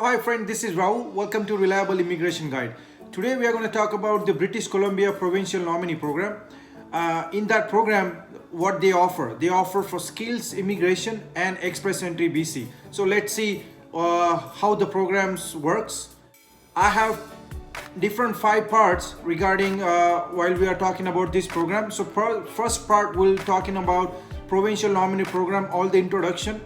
Hi friend, this is Rahul. Welcome to Reliable Immigration Guide. Today we are going to talk about the British Columbia Provincial Nominee Program. In that program, what they offer for skills immigration and express entry BC. So let's see how the programs works. I have different 5 parts regarding while we are talking about this program. So first part we'll talking about provincial nominee program, all the introduction.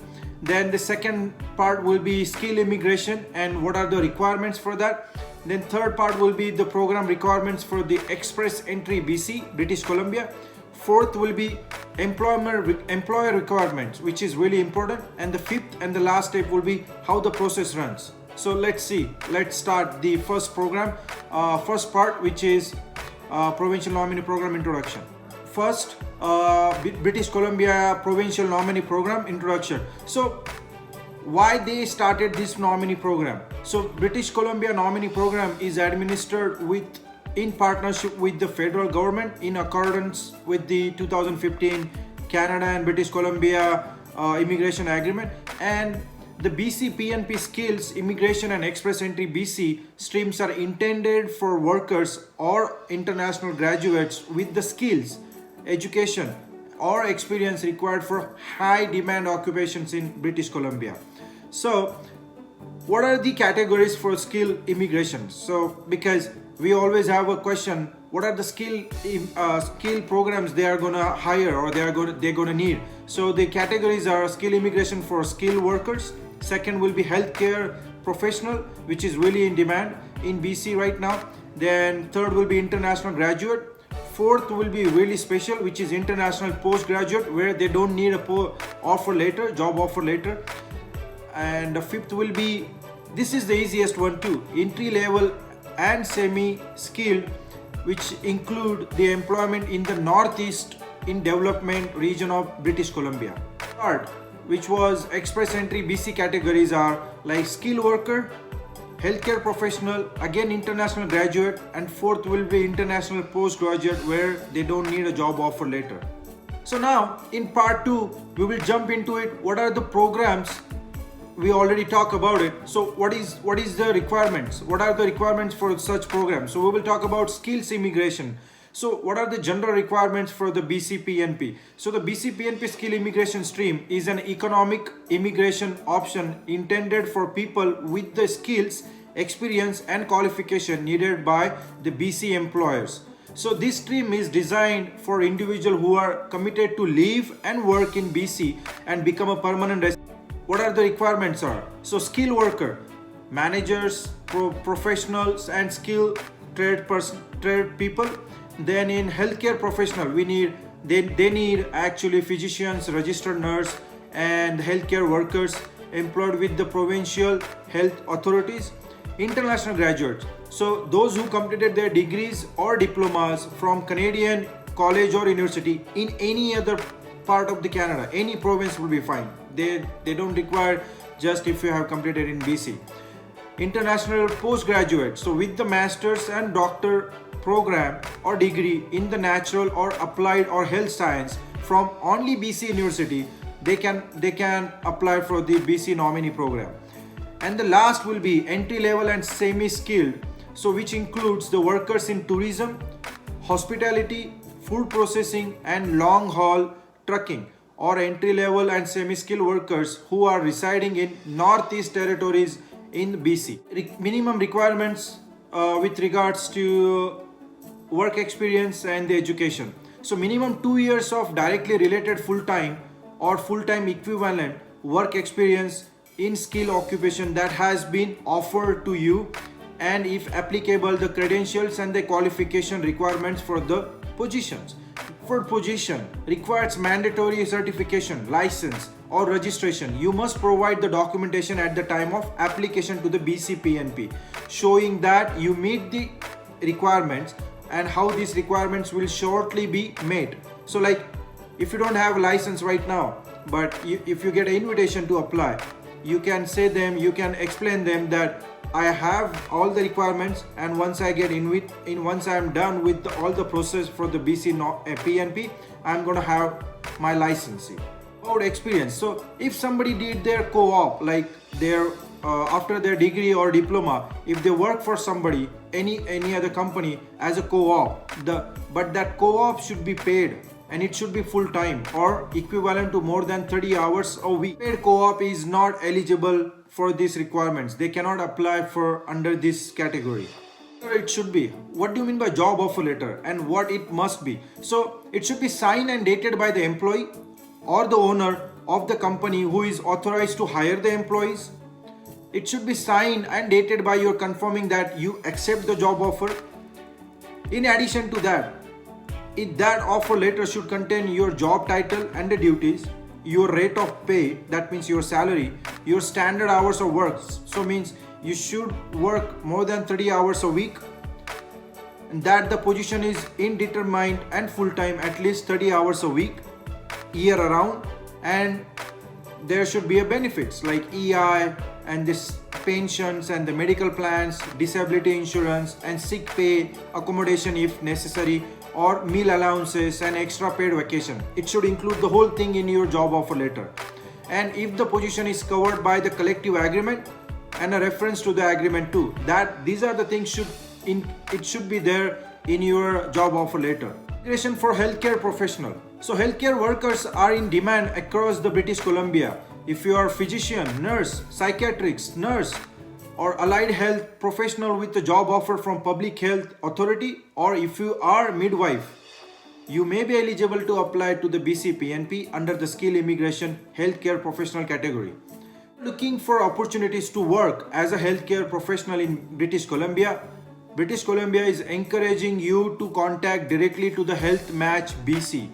Then the second part will be skill immigration and what are the requirements for that. Then third part will be the program requirements for the express entry BC, British Columbia. Fourth will be employer requirements, which is really important. And the fifth and the last step will be how the process runs. So let's start the first program, first part, which is provincial nominee program introduction. First, British Columbia Provincial Nominee Program introduction. So why they started this nominee program? So British Columbia nominee program is administered in partnership with the federal government in accordance with the 2015 Canada and British Columbia immigration agreement, and the BC PNP skills immigration and express entry BC streams are intended for workers or international graduates with the skills, education or experience required for high demand occupations in British Columbia. So what are the categories for skill immigration? So because we always have a question, what are the skill programs they are going to hire or they're going to need? So the categories are skill immigration for skilled workers. Second will be healthcare professional, which is really in demand in BC right now. Then third will be international graduate. Fourth will be really special, which is international postgraduate, where they don't need a job offer letter. And the fifth will be, this is the easiest one too, entry level and semi-skilled, which include the employment in the northeast in development region of British Columbia. Third, which was express entry BC categories are like skilled worker, healthcare professional, again international graduate, and fourth will be international postgraduate, where they don't need a job offer letter. So now in part 2 we will jump into it. What are the programs? We already talked about it. So what is the requirements? What are the requirements for such programs? So we will talk about skills immigration. So what are the general requirements for the BC PNP? So the BC PNP skill immigration stream is an economic immigration option intended for people with the skills, experience and qualification needed by the BC employers. So this stream is designed for individuals who are committed to live and work in BC and become a permanent resident. What are the requirements are? So skilled worker, managers, professionals and skilled trade people. Then in healthcare professional, they need actually physicians, registered nurse and healthcare workers employed with the provincial health authorities. International graduates, so those who completed their degrees or diplomas from Canadian college or university in any other part of the Canada, any province will be fine. They don't require just if you have completed in BC. International postgraduate, so with the master's and doctor program or degree in the natural or applied or health science from only BC university, they can apply for the BC nominee program. And the last will be entry level and semi-skilled, so which includes the workers in tourism, hospitality, food processing and long haul trucking, or entry level and semi-skilled workers who are residing in Northeast Territories in BC. Minimum requirements with regards to work experience and the education. So minimum 2 years of directly related full-time or full-time equivalent work experience in skill occupation that has been offered to you, and if applicable the credentials and the qualification requirements for the positions. For position requires mandatory certification, license or registration. You must provide the documentation at the time of application to the BC PNP showing that you meet the requirements and how these requirements will shortly be made. So like if you don't have a license right now, but if you get an invitation to apply, you can explain them that I have all the requirements, and once I get once I am done with all the process for the BC PNP, I'm gonna have my licensing. About experience, so if somebody did their co-op, like their after their degree or diploma, if they work for somebody, any other company as a co-op, but that co-op should be paid and it should be full time or equivalent to more than 30 hours a week. Paid co-op is not eligible for these requirements. They cannot apply for under this category. It should be. What do you mean by job offer letter and what it must be? So it should be signed and dated by the employee or the owner of the company who is authorized to hire the employees. It should be signed and dated by your confirming that you accept the job offer. In addition to that, that offer letter should contain your job title and the duties, your rate of pay, that means your salary, your standard hours of work, so means you should work more than 30 hours a week, and that the position is indeterminate and full-time at least 30 hours a week, year around, and there should be a benefits like EI and this pensions and the medical plans, disability insurance and sick pay, accommodation if necessary, or meal allowances and extra paid vacation. It should include the whole thing in your job offer letter. And if the position is covered by the collective agreement and a reference to the agreement too, that these are the things it should be there in your job offer letter. Immigration for healthcare professional. So healthcare workers are in demand across the British Columbia. If you are physician, nurse, psychiatrist, nurse, or allied health professional with a job offer from Public Health Authority, or if you are midwife, you may be eligible to apply to the BCPNP under the Skill Immigration Healthcare Professional category. Looking for opportunities to work as a healthcare professional in British Columbia, British Columbia is encouraging you to contact directly to the Health Match BC.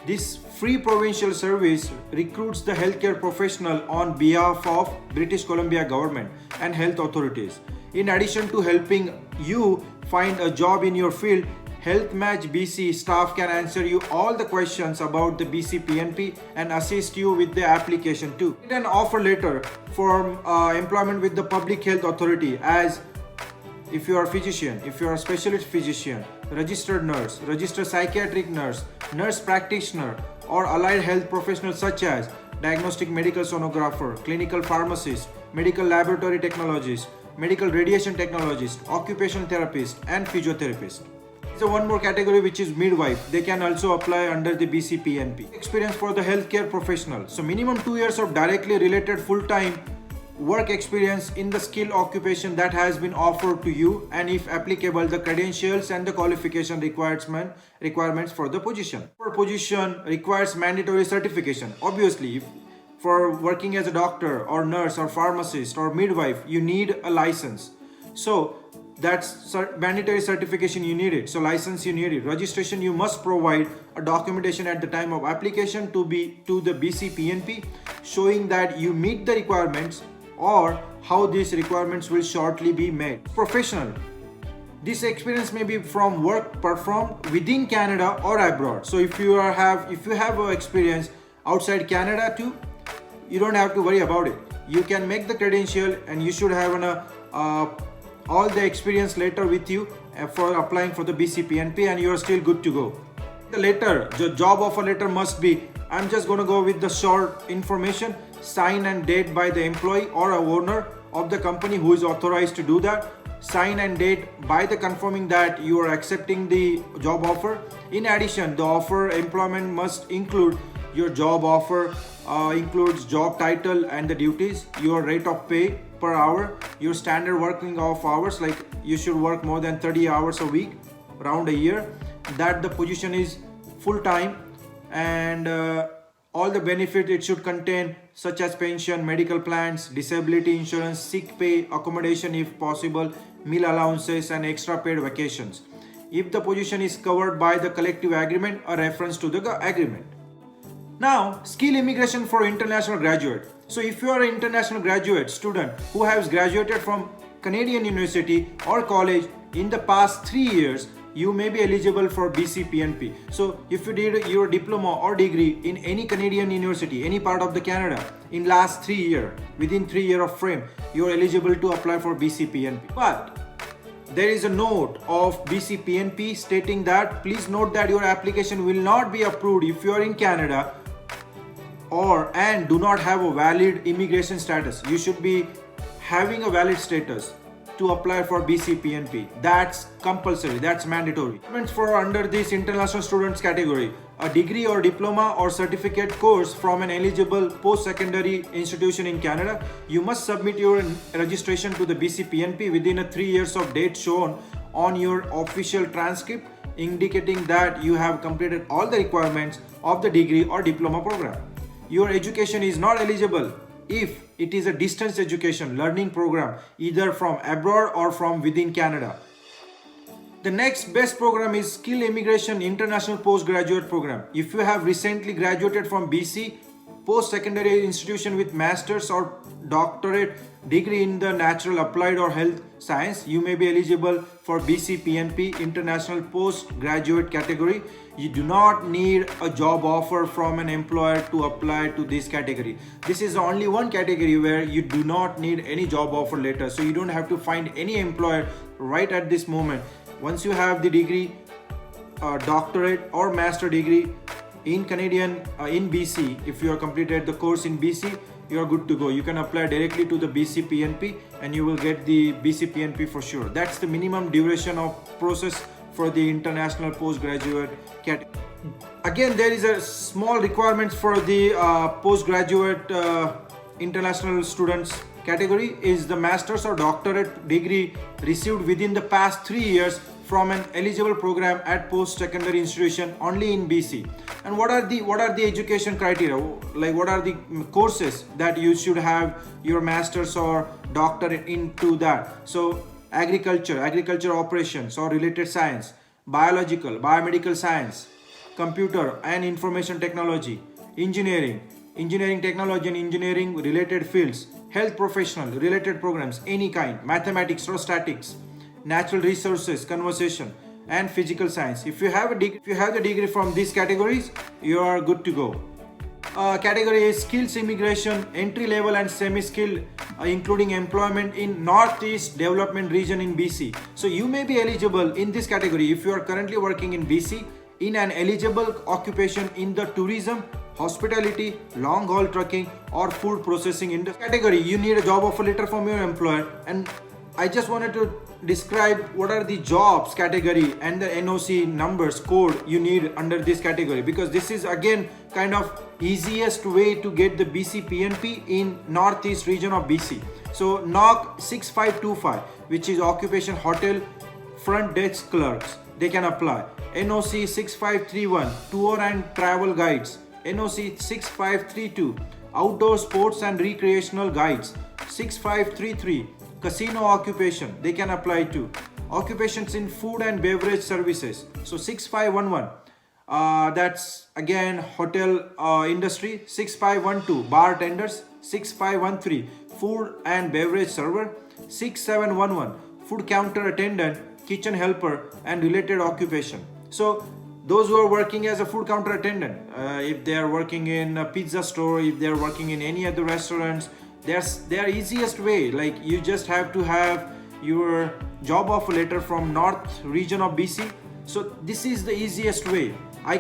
This free provincial service recruits the healthcare professional on behalf of British Columbia government and health authorities. In addition to helping you find a job in your field, Health Match BC staff can answer you all the questions about the BCPNP and assist you with the application too. Get an offer letter for employment with the Public Health Authority, as if you are a physician, if you are a specialist physician, registered nurse, registered psychiatric nurse, nurse practitioner, or allied health professionals such as diagnostic medical sonographer, clinical pharmacist, medical laboratory technologist, medical radiation technologist, occupational therapist, and physiotherapist. There's one more category which is midwife. They can also apply under the BCPNP. Experience for the healthcare professional. So minimum 2 years of directly related full-time work experience in the skill occupation that has been offered to you, and if applicable, the credentials and the qualification requirements for the position. For position requires mandatory certification. Obviously, if for working as a doctor or nurse or pharmacist or midwife, you need a license. So that's mandatory certification, you need it. So license, you need it. Registration, you must provide a documentation at the time of application to the BCPNP showing that you meet the requirements or how these requirements will shortly be met. Professional. This experience may be from work performed within Canada or abroad. So if you have experience outside Canada too, you don't have to worry about it. You can make the credential and you should have all the experience letter with you for applying for the BCPNP, and you are still good to go. The letter, the job offer letter must be, I'm just going to go with the short information, sign and date by the employee or a owner of the company who is authorized to do that. Sign and date by the confirming that you are accepting the job offer. In addition, the offer employment must include your job offer, includes job title and the duties, your rate of pay per hour, your standard working of hours, like you should work more than 30 hours a week around a year, that the position is full-time, and all the benefit it should contain such as pension, medical plans, disability insurance, sick pay, accommodation if possible, meal allowances and extra paid vacations. If the position is covered by the collective agreement, a reference to the agreement. Now, skill immigration for international graduate. So if you are an international graduate student who has graduated from Canadian university or college in the past 3 years, you may be eligible for BCPNP. So if you did your diploma or degree in any Canadian university, any part of the Canada in last 3 years, within 3 year of frame, you are eligible to apply for BCPNP. But there is a note of BCPNP stating that please note that your application will not be approved if you are in Canada and do not have a valid immigration status. You should be having a valid status to apply for BCPNP. That's compulsory, that's mandatory. Requirements for under this international students category: a degree or diploma or certificate course from an eligible post-secondary institution in Canada. You must submit your registration to the BCPNP within a 3 years of date shown on your official transcript, indicating that you have completed all the requirements of the degree or diploma program. Your education is not eligible if it is a distance education learning program either from abroad or from within Canada. The next best program is Skill Immigration International Postgraduate Program. If you have recently graduated from BC post-secondary institution with master's or doctorate degree in the natural, applied or health science, you may be eligible for BCPNP International Postgraduate category. You do not need a job offer from an employer to apply to this category. This is only one category where you do not need any job offer letter, so you don't have to find any employer right at this moment. Once you have the degree, doctorate or master degree in Canadian, in BC, if you have completed the course in BC, you are good to go. You can apply directly to the BCPNP and you will get the BCPNP for sure. That's the minimum duration of process for the international postgraduate category. Again, there is a small requirements for the postgraduate international students category is the master's or doctorate degree received within the past 3 years from an eligible program at post-secondary institution only in BC. And what are the education criteria? Like what are the courses that you should have your master's or doctorate into that? So agriculture operations or related science, biomedical science, computer and information technology, engineering technology and engineering related fields, health professional related programs, any kind, mathematics or statistics, natural resources, conversation and physical science. If you have the degree from these categories, you are good to go. Category is skills immigration, entry level and semi-skilled, including employment in Northeast Development Region in BC. So you may be eligible in this category if you are currently working in BC in an eligible occupation in the tourism, hospitality, long haul trucking or food processing industry category. You need a job offer letter from your employer, and I just wanted to describe what are the jobs category and the NOC numbers code you need under this category, because this is again kind of easiest way to get the BCPNP in Northeast region of BC. So NOC 6525, which is occupation hotel front desk clerks, they can apply. NOC 6531, tour and travel guides. NOC 6532, outdoor sports and recreational guides. 6533, casino occupation, they can apply to. Occupations in food and beverage services. So 6511, that's again hotel industry. 6512, bartenders. 6513, food and beverage server. 6711, food counter attendant, kitchen helper and related occupation. So those who are working as a food counter attendant, if they are working in a pizza store, if they are working in any other restaurants, their easiest way, like you just have to have your job offer letter from North region of BC. So this is the easiest way. I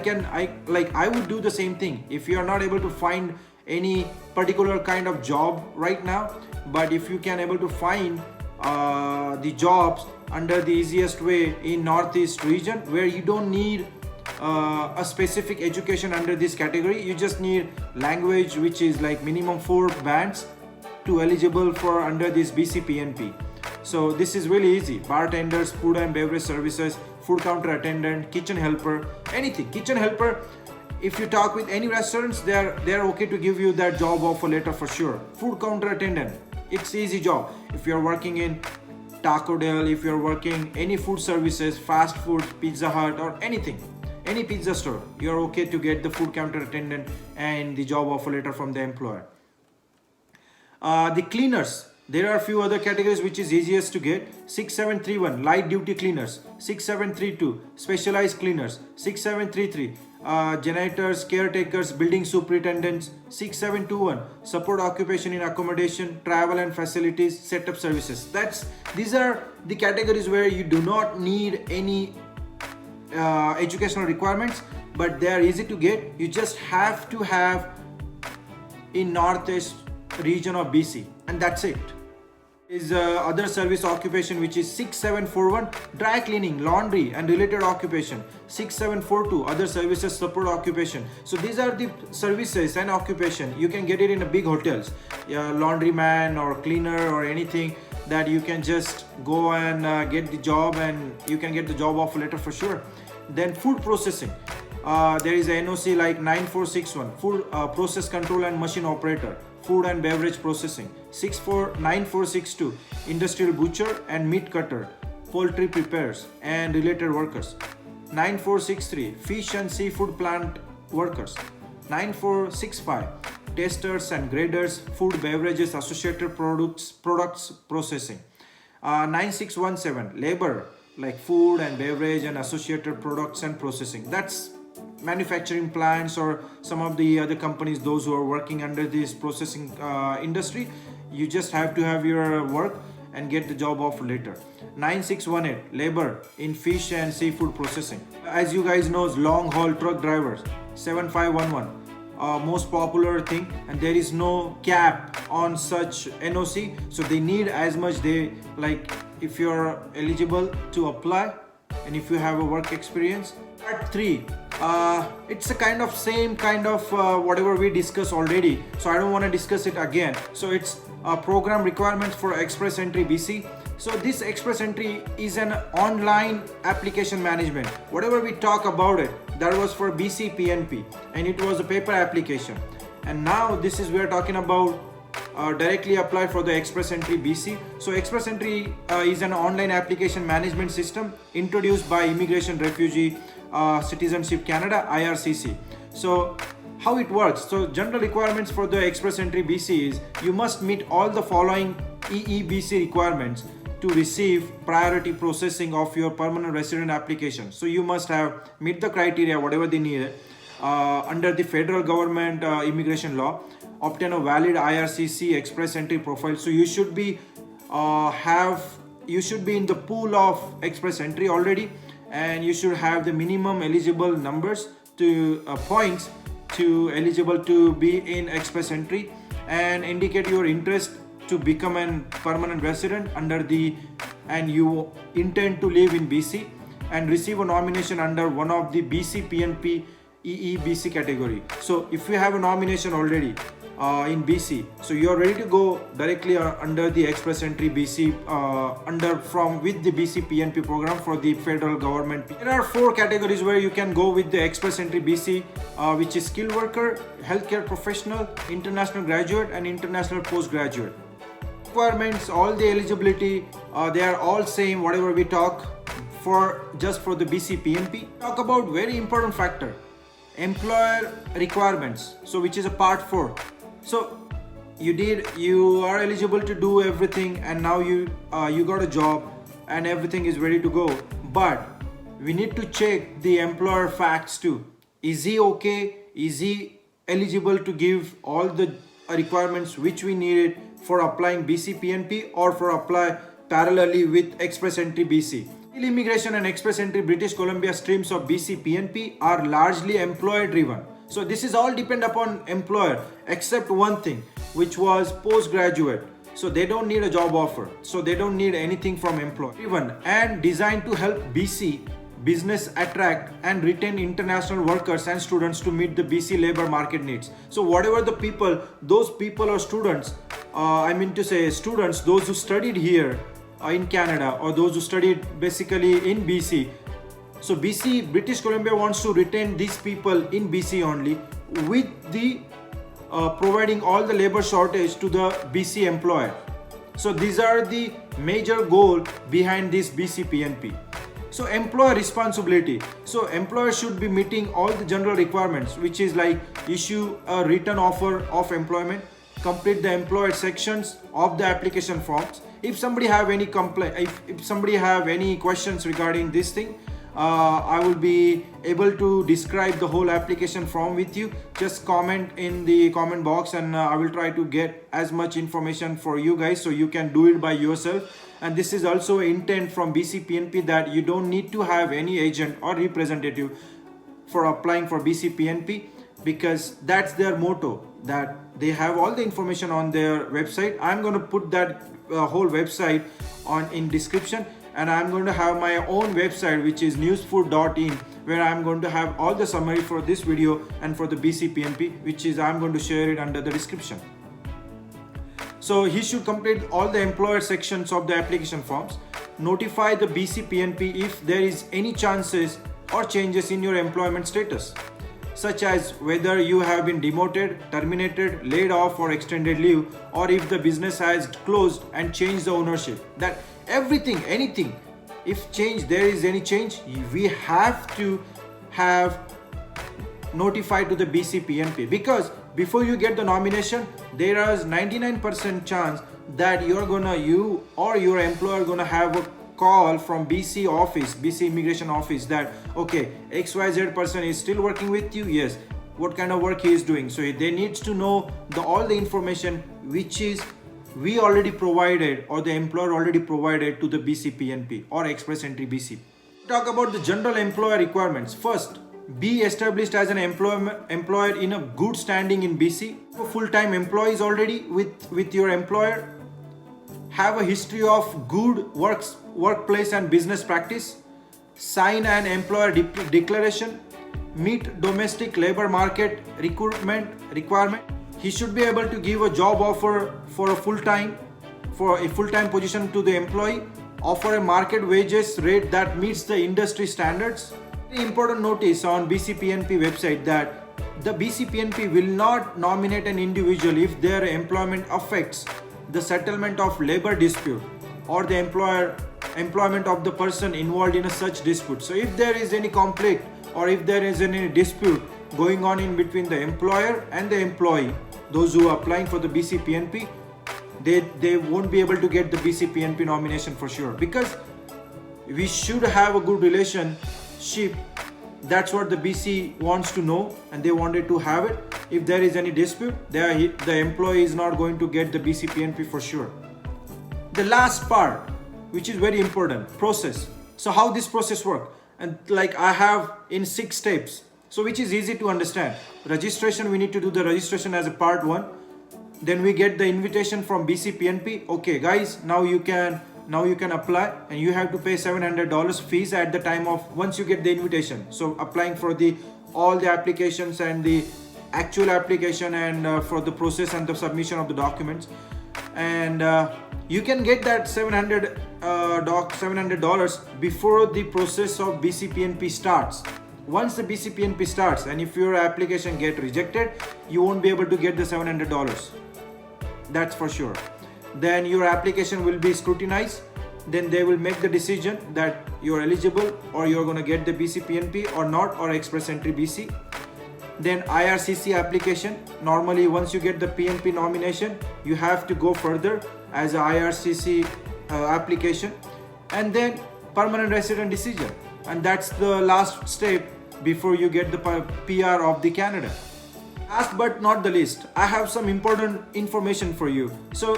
would do the same thing if you are not able to find any particular kind of job right now, but if you can able to find the jobs under the easiest way in Northeast region where you don't need a specific education under this category, you just need language which is like minimum 4 bands to eligible for under this BCPNP. So this is really easy. Bartenders, food and beverage services, food counter attendant, kitchen helper, anything. Kitchen helper, if you talk with any restaurants, they're okay to give you that job offer letter for sure. Food counter attendant, it's easy job. If you're working in Taco Bell, if you're working any food services, fast food, Pizza Hut or anything, any pizza store, you're okay to get the food counter attendant and the job offer letter from the employer. The cleaners, there are a few other categories which is easiest to get. 6731, light duty cleaners. 6732, specialized cleaners. 6733, janitors, caretakers, building superintendents. 6721, support occupation in accommodation, travel and facilities, setup services. These are the categories where you do not need any educational requirements, but they are easy to get. You just have to have in Northeast region of BC, and that's it. Is other service occupation, which is 6741, dry cleaning, laundry and related occupation. 6742, other services support occupation. So these are the services and occupation you can get it in a big hotels, laundryman or cleaner or anything, that you can just go and get the job, and you can get the job offer letter for sure. Then food processing, there is a NOC like 9461, food process control and machine operator, food and beverage processing. 9462, industrial butcher and meat cutter, poultry preparers and related workers. 9463, fish and seafood plant workers. 9465, testers and graders, food beverages associated products processing. 9617, labor like food and beverage and associated products and processing. That's manufacturing plants or some of the other companies, those who are working under this processing industry. You just have to have your work and get the job offer later. 9618, labor in fish and seafood processing. As you guys know, long haul truck drivers. 7511, most popular thing, and there is no cap on such NOC, so they need as much they like. If you're eligible to apply and if you have a work experience. Part 3, it's a kind of same kind of whatever we discussed already, so I don't want to discuss it again. So it's program requirements for Express Entry BC. So this Express Entry is an online application management. Whatever we talk about it, that was for BC PNP, and it was a paper application. And now this is, we are talking about directly apply for the Express Entry BC. So Express Entry is an online application management system introduced by Immigration Refugee Citizenship Canada, IRCC. So how it works? So general requirements for the Express Entry BC is you must meet all the following EEBC requirements to receive priority processing of your permanent resident application. So you must have meet the criteria, whatever they need under the federal government immigration law. Obtain a valid IRCC Express Entry profile. So you should be you should be in the pool of Express Entry already, and you should have the minimum eligible numbers to points to eligible to be in Express Entry, and indicate your interest to become a permanent resident under the, and you intend to live in BC and receive a nomination under one of the BC PNP EEBC category. So if you have a nomination already in BC, so you are ready to go directly under the Express Entry BC with the BC PNP program for the federal government. There are 4 categories where you can go with the Express Entry BC, which is skilled worker, healthcare professional, international graduate and international postgraduate. Requirements, all the eligibility, they are all same whatever we talk for just for the BC PNP. Talk about very important factor, employer requirements, so which is a part 4. So you are eligible to do everything, and now you got a job and everything is ready to go, but we need to check the employer facts too. Is he okay? Is he eligible to give all the requirements which we needed for applying BC PNP or for apply parallelly with Express Entry BC? Immigration and Express Entry British Columbia streams of BC PNP are largely employer driven. So this is all depend upon employer, except one thing, which was postgraduate. So they don't need a job offer. So they don't need anything from employer driven, and designed to help BC business attract and retain international workers and students to meet the BC labor market needs. So whatever the people, those people or students, I mean to say students, those who studied here in Canada, or those who studied basically in BC. So BC, British Columbia wants to retain these people in BC only, with the providing all the labor shortage to the BC employer. So these are the major goal behind this BC PNP. So employer responsibility. So employer should be meeting all the general requirements, which is like issue a written offer of employment, complete the employer sections of the application forms. If somebody have any complaint, if somebody have any questions regarding this thing, I will be able to describe the whole application form with you. Just comment in the comment box, and I will try to get as much information for you guys so you can do it by yourself. And this is also intent from BC PNP that you don't need to have any agent or representative for applying for BC PNP, because that's their motto. that they have all the information on their website. I'm going to put that whole website on in description, and I'm going to have my own website which is newsfood.in, where I'm going to have all the summary for this video and for the BCPNP, which is I'm going to share it under the description. So he should complete all the employer sections of the application forms, notify the BCPNP if there is any chances or changes in your employment status, such as whether you have been demoted, terminated, laid off or extended leave, or if the business has closed and changed the ownership. That everything, anything, if there is any change, we have to have notified to the BCPNP, because before you get the nomination, there is 99% chance that you or your employer gonna have a call from BC immigration office, that okay, XYZ person is still working with you. Yes, what kind of work he is doing. So they need to know all the information which is we already provided or the employer already provided to the BCPNP or Express Entry BC. Talk about the general employer requirements. First, be established as an employer in a good standing in BC. Full-time employees already with your employer. Have a history of good workplace and business practice. Sign an employer declaration. Meet domestic labor market recruitment requirement. He should be able to give a job offer for a full-time position to the employee. Offer a market wages rate that meets the industry standards. Important notice on BCPNP website that the BCPNP will not nominate an individual if their employment affects the settlement of labor dispute or the employment of the person involved in a such dispute. So if there is any conflict or if there is any dispute going on in between the employer and the employee, those who are applying for the BCPNP, they won't be able to get the BCPNP nomination for sure, because we should have a good relationship. That's what the BC wants to know, and they wanted to have it. If there is any dispute, the employee is not going to get the BCPNP for sure. The last part, which is very important, process. So how this process works, and like I have in 6 steps, so which is easy to understand. Registration, we need to do the registration as a part 1. Then we get the invitation from BCPNP. Okay guys, now you can apply, and you have to pay $700 fees at the time of once you get the invitation. So applying for all the applications and the actual application and for the process and the submission of the documents, and you can get that $700 before the process of BCPNP starts. Once the BCPNP starts, and if your application get rejected, you won't be able to get the $700. That's for sure. Then your application will be scrutinized. Then they will make the decision that you're eligible or you're going to get the BCPNP or not, or Express Entry BC. Then IRCC application. Normally once you get the PNP nomination, you have to go further as a IRCC application, and then permanent resident decision, and that's the last step before you get the PR of the Canada. Last but not the least, I have some important information for you. So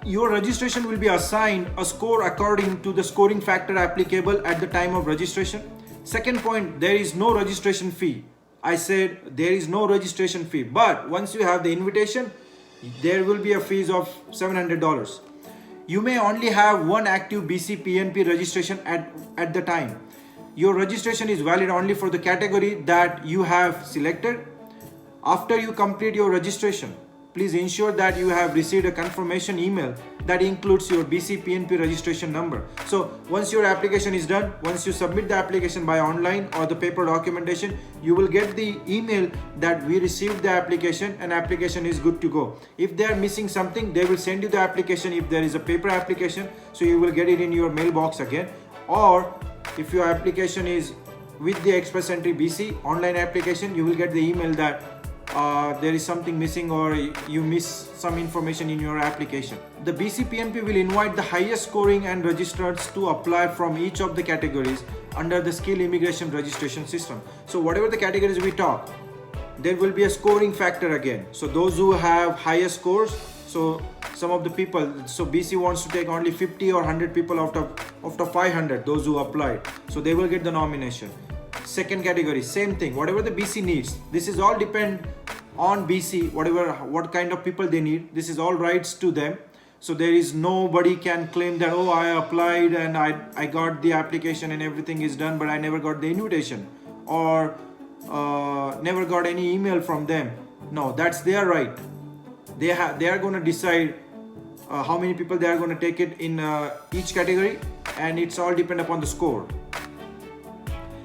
your registration will be assigned a score according to the scoring factor applicable at the time of registration. Second point, there is no registration fee. I said there is no registration fee, but once you have the invitation, there will be a fees of $700. You may only have one active BCPNP registration at the time. Your registration is valid only for the category that you have selected. After you complete your registration, please ensure that you have received a confirmation email that includes your BCPNP registration number. So once your application is done, once you submit the application by online or the paper documentation, you will get the email that we received the application and application is good to go. If they are missing something, they will send you the application if there is a paper application, so you will get it in your mailbox again. Or if your application is with the Express Entry BC online application, you will get the email that there is something missing or you miss some information in your application. The BCPNP will invite the highest scoring and registrants to apply from each of the categories under the skill immigration registration system. So whatever the categories we talk, there will be a scoring factor again. So those who have higher scores, so some of the people, so BC wants to take only 50 or 100 people out of 500, those who applied, so they will get the nomination. Second category, same thing, whatever the BC needs. This is all depend on BC, what kind of people they need. This is all rights to them. So there is nobody can claim that, oh, I applied and I got the application and everything is done, but I never got the invitation, or never got any email from them. No, that's their right. They are going to decide how many people they are going to take it in each category, and it's all depend upon the score.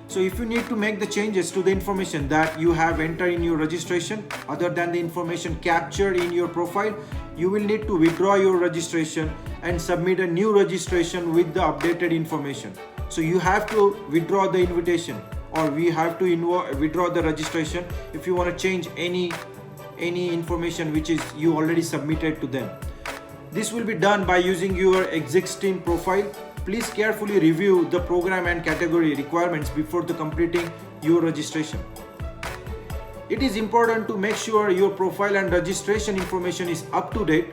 So if you need to make the changes to the information that you have entered in your registration other than the information captured in your profile, you will need to withdraw your registration and submit a new registration with the updated information. So you have to withdraw the invitation, or we have to withdraw the registration if you want to change any information which is you already submitted to them. This will be done by using your existing profile. Please carefully review the program and category requirements before completing your registration. It is important to make sure your profile and registration information is up to date,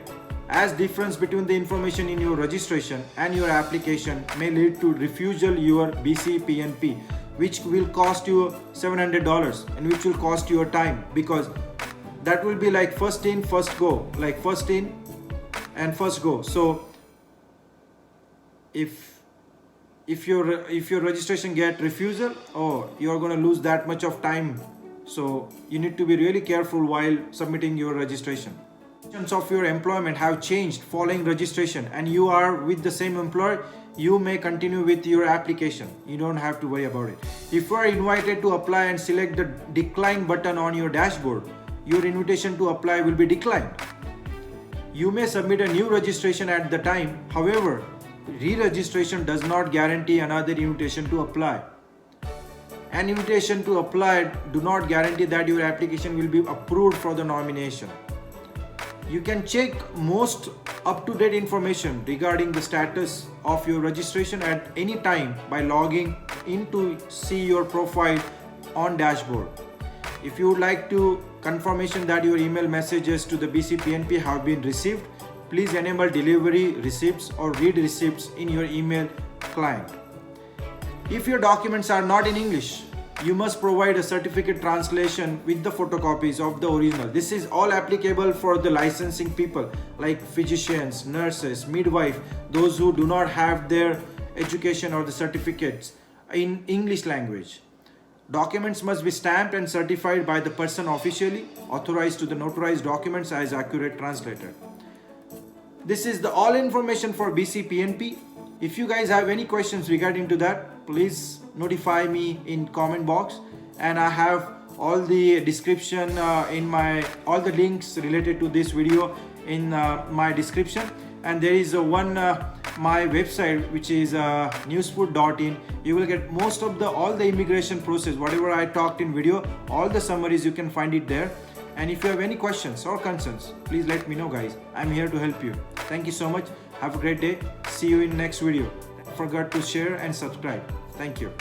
as difference between the information in your registration and your application may lead to refusal your BC PNP, which will cost you $700 and which will cost your time, because that will be like first in first go, like first in and first go. So if your registration get refusal, oh, you are going to lose that much of time. So you need to be really careful while submitting your registration. Conditions of your employment have changed following registration and you are with the same employer, you may continue with your application. You don't have to worry about it. If you are invited to apply and select the decline button on your dashboard, your invitation to apply will be declined. You may submit a new registration at the time. However, re-registration does not guarantee another invitation to apply. An invitation to apply do not guarantee that your application will be approved for the nomination. You can check most up-to-date information regarding the status of your registration at any time by logging in to see your profile on dashboard. If you would like to confirmation that your email messages to the BC PNP have been received, please enable delivery receipts or read receipts in your email client. If your documents are not in English, you must provide a certificate translation with the photocopies of the original. This is all applicable for the licensing people like physicians, nurses, midwife, those who do not have their education or the certificates in English language. Documents must be stamped and certified by the person officially authorized to the notarized documents as accurate translator. This is the all information for BC PNP. If you guys have any questions regarding to that, please notify me in comment box, and I have all the description in all the links related to this video in my description. And there is my website, which is newsfood.in. You will get most of all the immigration process, whatever I talked in video, all the summaries, you can find it there. And if you have any questions or concerns, please let me know, guys. I'm here to help you. Thank you so much. Have a great day. See you in next video. Don't forget to share and subscribe. Thank you.